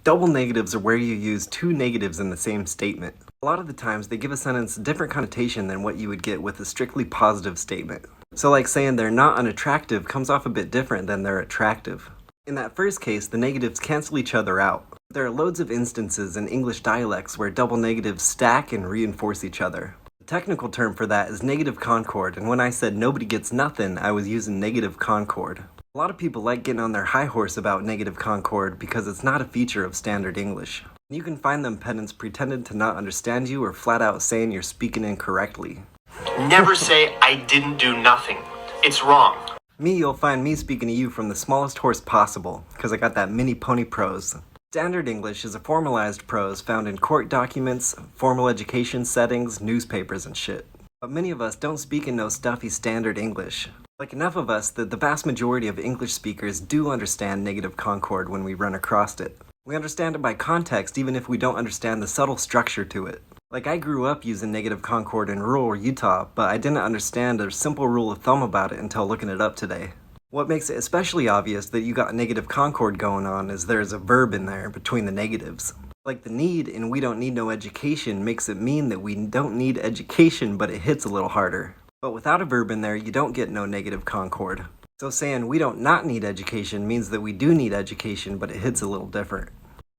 Double negatives are where you use two negatives in the same statement. A lot of the times they give a sentence a different connotation than what you would get with a strictly positive statement. So like saying they're not unattractive comes off a bit different than they're attractive. In that first case, the negatives cancel each other out. There are loads of instances in English dialects where double negatives stack and reinforce each other. The technical term for that is negative concord, and when I said nobody gets nothing, I was using negative concord. A lot of people like getting on their high horse about negative concord because it's not a feature of standard English. You can find them pedants pretending to not understand you or flat out saying you're speaking incorrectly. Never say, I didn't do nothing. It's wrong. Me, you'll find me speaking to you from the smallest horse possible, because I got that mini pony prose. Standard English is a formalized prose found in court documents, formal education settings, newspapers, and shit. But many of us don't speak in no stuffy standard English. Like enough of us that the vast majority of English speakers do understand negative concord when we run across it. We understand it by context even if we don't understand the subtle structure to it. Like I grew up using negative concord in rural Utah, but I didn't understand a simple rule of thumb about it until looking it up today. What makes it especially obvious that you got negative concord going on is there's a verb in there between the negatives. Like the need in we don't need no education makes it mean that we don't need education, but it hits a little harder. But without a verb in there, you don't get no negative concord. So saying we don't not need education means that we do need education, but it hits a little different.